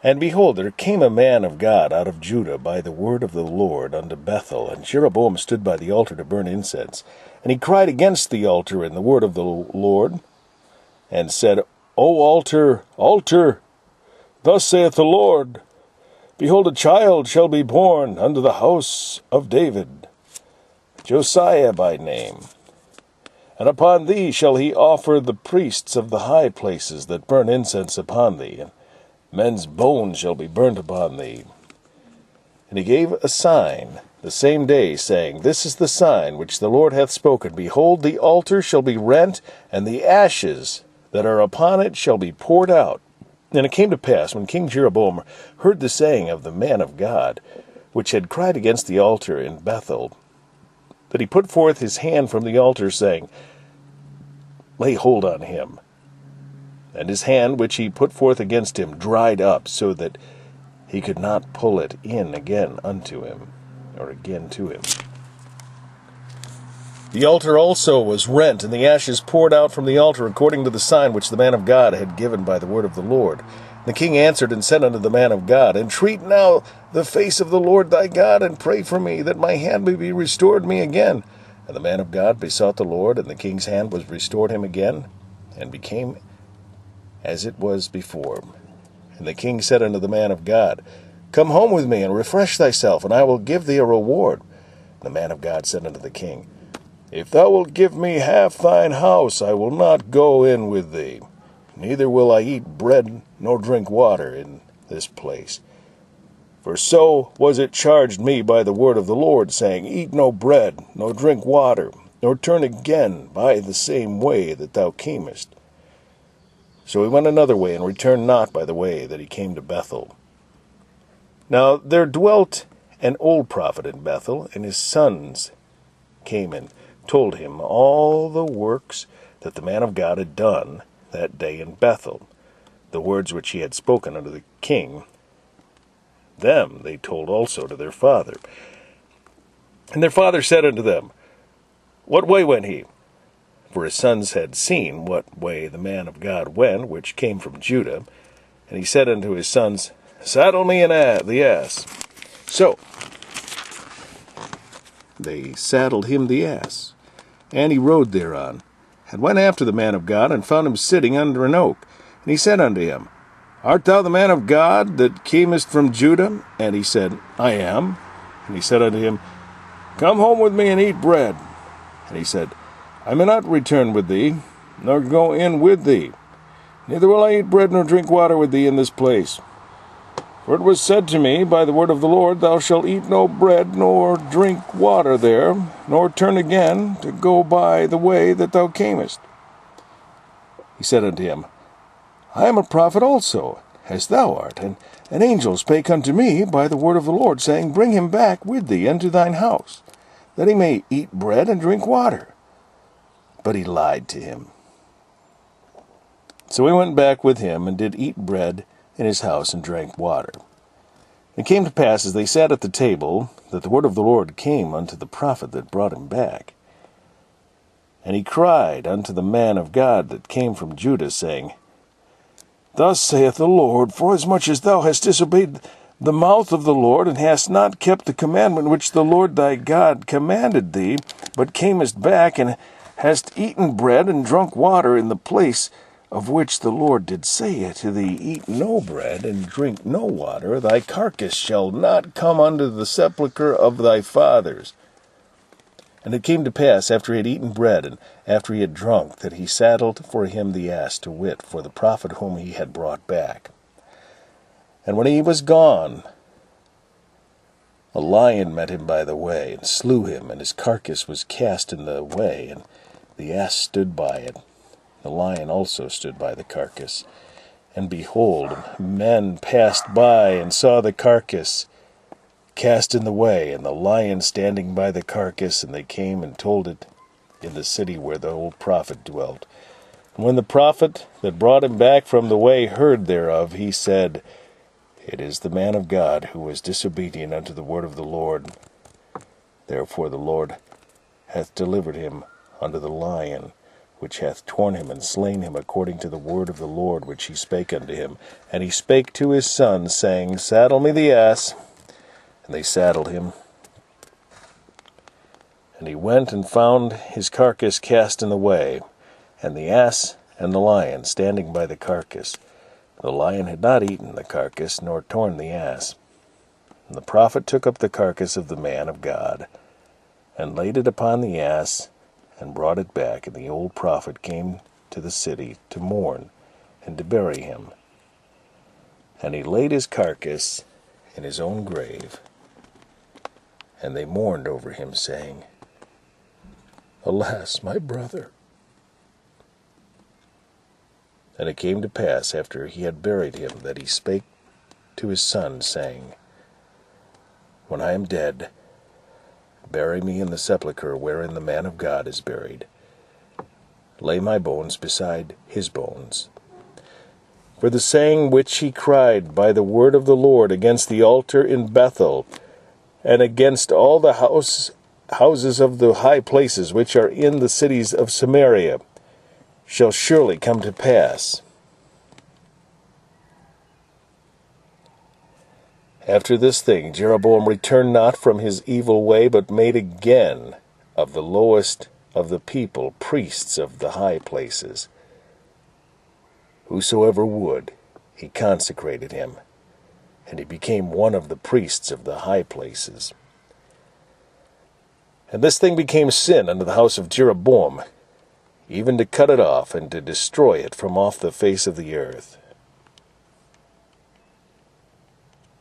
And behold, there came a man of God out of Judah by the word of the Lord unto Bethel, and Jeroboam stood by the altar to burn incense. And he cried against the altar in the word of the Lord, and said, O altar, altar, thus saith the Lord, behold, a child shall be born unto the house of David, Josiah by name. And upon thee shall he offer the priests of the high places that burn incense upon thee, and men's bones shall be burnt upon thee. And he gave a sign the same day, saying, This is the sign which the Lord hath spoken. Behold, the altar shall be rent, and the ashes that are upon it shall be poured out. And it came to pass, when King Jeroboam heard the saying of the man of God, which had cried against the altar in Bethel, that he put forth his hand from the altar, saying, Lay hold on him. And his hand which he put forth against him dried up, so that he could not pull it in again unto him, or again to him. The altar also was rent, and the ashes poured out from the altar, according to the sign which the man of God had given by the word of the Lord. The king answered and said unto the man of God, Entreat now the face of the Lord thy God, and pray for me, that my hand may be restored me again. And the man of God besought the Lord, and the king's hand was restored him again, and became as it was before. And the king said unto the man of God, Come home with me, and refresh thyself, and I will give thee a reward. And the man of God said unto the king, If thou wilt give me half thine house, I will not go in with thee, neither will I eat bread nor drink water in this place. For so was it charged me by the word of the Lord, saying, Eat no bread, nor drink water, nor turn again by the same way that thou camest. So he went another way, and returned not by the way that he came to Bethel. Now there dwelt an old prophet in Bethel, and his sons came and told him all the works that the man of God had done that day in Bethel, the words which he had spoken unto the king. Them they told also to their father. And their father said unto them, What way went he? For his sons had seen what way the man of God went, which came from Judah. And he said unto his sons, Saddle me the ass. So they saddled him the ass, and he rode thereon, and went after the man of God, and found him sitting under an oak. And he said unto him, Art thou the man of God that camest from Judah? And he said, I am. And he said unto him, Come home with me and eat bread. And he said, I may not return with thee, nor go in with thee, neither will I eat bread nor drink water with thee in this place. For it was said to me by the word of the Lord, Thou shalt eat no bread nor drink water there, nor turn again to go by the way that thou camest. He said unto him, I am a prophet also, as thou art, and an angel spake unto me by the word of the Lord, saying, Bring him back with thee unto thine house, that he may eat bread and drink water. But he lied to him. So he went back with him, and did eat bread in his house, and drank water. It came to pass, as they sat at the table, that the word of the Lord came unto the prophet that brought him back. And he cried unto the man of God that came from Judah, saying, Thus saith the Lord, Forasmuch as thou hast disobeyed the mouth of the Lord, and hast not kept the commandment which the Lord thy God commanded thee, but camest back, and hast eaten bread and drunk water in the place of which the Lord did say to thee, Eat no bread and drink no water, thy carcass shall not come unto the sepulchre of thy fathers. And it came to pass, after he had eaten bread, and after he had drunk, that he saddled for him the ass, to wit, for the prophet whom he had brought back. And when he was gone, a lion met him by the way, and slew him, and his carcass was cast in the way, and the ass stood by it. The lion also stood by the carcass. And behold, men passed by, and saw the carcass cast in the way, and the lion standing by the carcass, and they came and told it in the city where the old prophet dwelt. And when the prophet that brought him back from the way heard thereof, he said, It is the man of God who was disobedient unto the word of the Lord. Therefore the Lord hath delivered him unto the lion, which hath torn him and slain him according to the word of the Lord which he spake unto him. And he spake to his sons, saying, Saddle me the ass. And they saddled him. And he went and found his carcass cast in the way, and the ass and the lion standing by the carcass. The lion had not eaten the carcass, nor torn the ass. And the prophet took up the carcass of the man of God, and laid it upon the ass, and brought it back. And the old prophet came to the city to mourn, and to bury him. And he laid his carcass in his own grave. And they mourned over him, saying, Alas, my brother! And it came to pass, after he had buried him, that he spake to his sons, saying, When I am dead, bury me in the sepulchre wherein the man of God is buried. Lay my bones beside his bones. For the saying which he cried by the word of the Lord against the altar in Bethel, and against all the houses of the high places which are in the cities of Samaria, shall surely come to pass. After this thing Jeroboam returned not from his evil way, but made again of the lowest of the people priests of the high places. Whosoever would, he consecrated him, and he became one of the priests of the high places. And this thing became sin unto the house of Jeroboam, even to cut it off, and to destroy it from off the face of the earth.